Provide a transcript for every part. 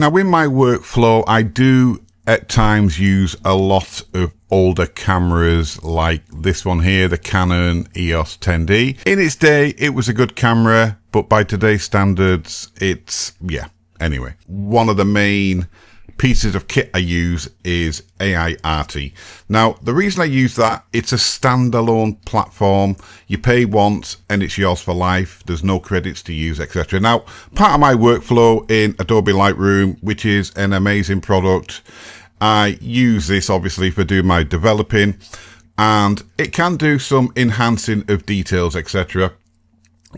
Now in my workflow, I do at times use a lot of older cameras like this one here, the Canon EOS 10D. In its day, it was a good camera, but by today's standards, it's, yeah. Anyway, one of the main pieces of kit I use is Aiarty. Now, the reason I use that, it's a standalone platform. You pay once and it's yours for life. There's no credits to use, etc. Now, part of my workflow in Adobe Lightroom, which is an amazing product, I use this obviously for doing my developing, and it can do some enhancing of details, etc.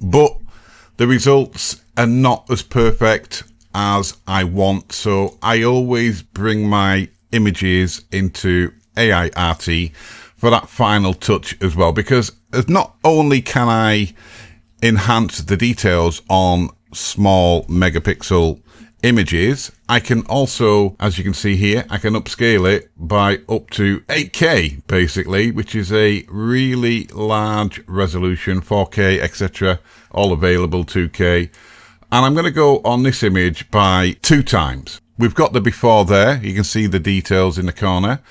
But the results are not as perfect as I want, so I always bring my images into Aiarty for that final touch as well, because not only can I enhance the details on small megapixel images, I can also, as you can see here, I can upscale it by up to 8K basically, which is a really large resolution, 4K, etc., all available, 2K. And I'm going to go on this image by 2 times. We've got the before there. You can see the details in the corner.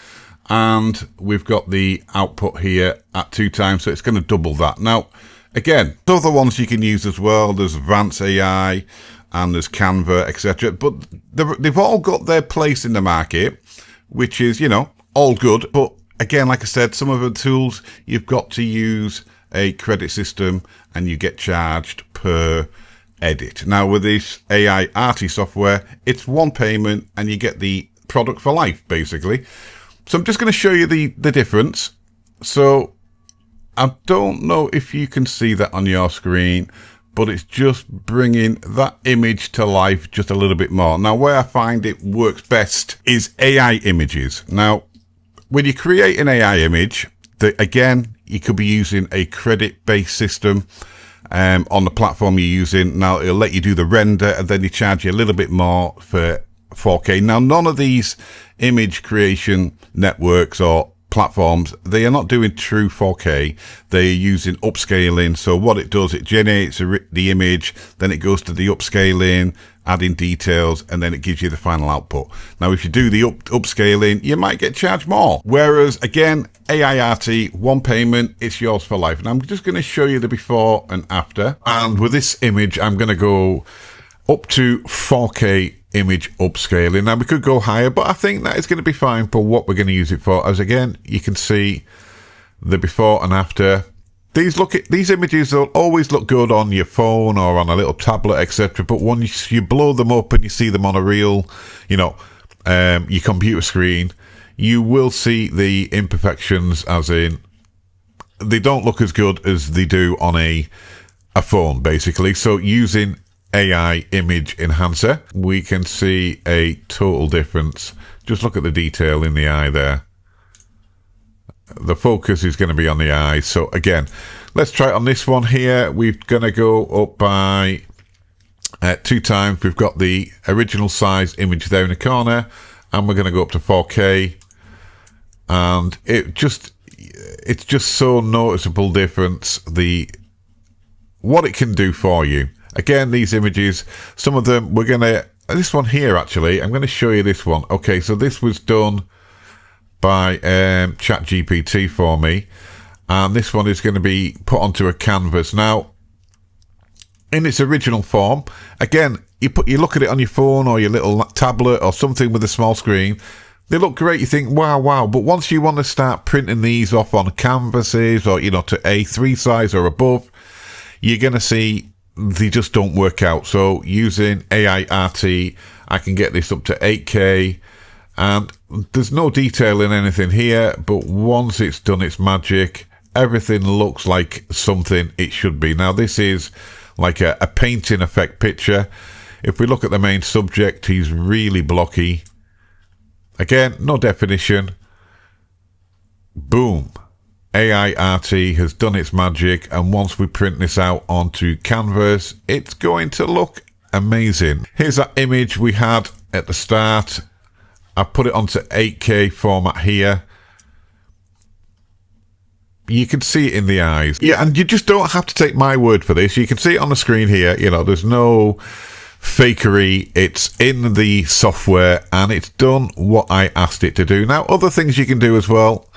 And we've got the output here at 2 times. So it's going to double that. Now, again, other ones you can use as well. There's Advanced AI and there's Canva, etc. But they've all got their place in the market, which is, you know, all good. But again, like I said, some of the tools, you've got to use a credit system and you get charged per edit. Now with this Aiarty software, it's one payment and you get the product for life basically. So I'm just going to show you the difference. So I don't know if you can see that on your screen, but it's just bringing that image to life just a little bit more. Now where I find it works best is AI images. Now when you create an AI image, again, you could be using a credit-based system on the platform you're using. Now it'll let you do the render and then they charge you a little bit more for 4K. Now none of these image creation networks or platforms, they are not doing true 4K. They're using upscaling. So what it does, it generates the image, then it goes to the upscaling, adding details, and then it gives you the final output. Now if you do the upscaling, you might get charged more. Whereas again, Aiarty, one payment, it's yours for life. And I'm just going to show you the before and after. And with this image, I'm going to go up to 4K image upscaling. Now we could go higher, but I think that is going to be fine for what we're going to use it for. As again, you can see the before and after. These images will always look good on your phone or on a little tablet, etc. But once you blow them up and you see them on a real, you know, your computer screen, you will see the imperfections, as in they don't look as good as they do on a phone, basically. So using AI image enhancer, we can see a total difference. Just look at the detail in the eye there. The focus is going to be on the eyes. So again, let's try it on this one here. We're going to go up by 2 times. We've got the original size image there in the corner, and we're going to go up to 4K. And it's just so noticeable difference, what it can do for you. Again, these images, some of them, this one here actually, I'm going to show you this one. Okay, so this was done by ChatGPT for me, and this one is going to be put onto a canvas. Now, in its original form, again, you look at it on your phone or your little tablet or something with a small screen, they look great, you think, wow, but once you want to start printing these off on canvases or, you know, to A3 size or above, you're going to see they just don't work out. So using Aiarty, I can get this up to 8K, and there's no detail in anything here, but once it's done its magic, everything looks like something it should be. Now this is like a painting effect picture. If we look at the main subject, he's really blocky. Again, no definition. Boom. Aiarty has done its magic, and once we print this out onto canvas, it's going to look amazing. Here's that image we had at the start. I've put it onto 8K format here. You can see it in the eyes. Yeah, and you just don't have to take my word for this. You can see it on the screen here. You know, there's no fakery. It's in the software and it's done what I asked it to do. Now, other things you can do as well.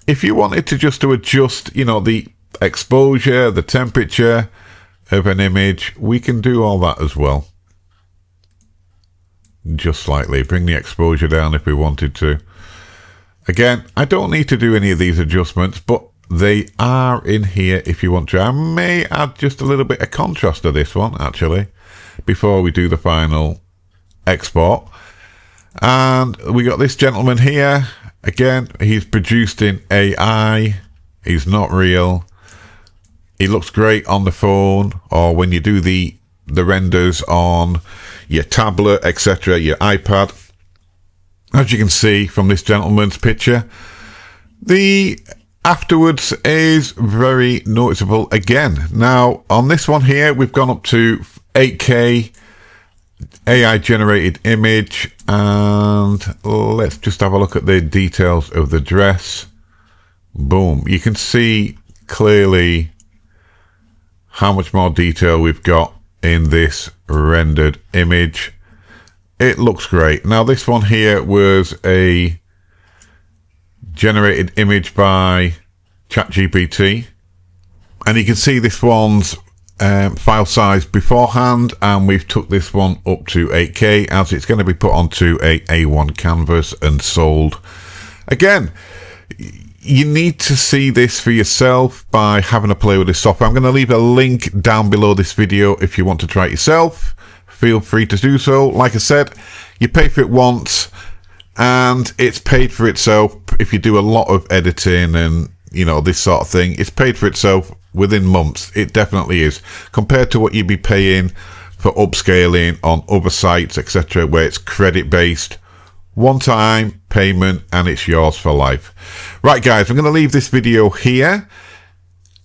If you wanted to just to adjust, you know, the exposure, the temperature of an image, we can do all that as well. Just slightly. Bring the exposure down if we wanted to. Again, I don't need to do any of these adjustments, but they are in here if you want to. I may add just a little bit of contrast to this one, actually, before we do the final export. And we got this gentleman here. Again, he's produced in AI. He's not real. He looks great on the phone, or when you do the renders on your tablet, etc., your iPad. As you can see from this gentleman's picture, the afterwards is very noticeable again. Now, on this one here, we've gone up to 8K AI generated image, and let's just have a look at the details of the dress. Boom. You can see clearly how much more detail we've got in this rendered image. It looks great. Now, this one here was a generated image by ChatGPT, and you can see this one's file size beforehand, and we've took this one up to 8K as it's going to be put onto a A1 canvas and sold. Again, you need to see this for yourself by having a play with this software. I'm going to leave a link down below this video if you want to try it yourself. Feel free to do so. Like I said, you pay for it once and it's paid for itself. If you do a lot of editing and, you know, this sort of thing, it's paid for itself within months. It definitely is, compared to what you'd be paying for upscaling on other sites, etc., where it's credit based. One time payment and it's yours for life. Right, guys, I'm going to leave this video here.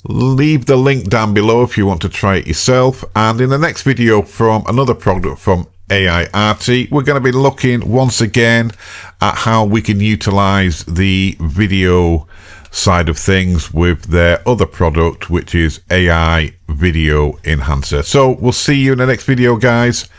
Leave the link down below if you want to try it yourself. And in the next video from another product from Aiarty, we're going to be looking once again at how we can utilize the video side of things with their other product, which is AI Video Enhancer. So we'll see you in the next video, guys.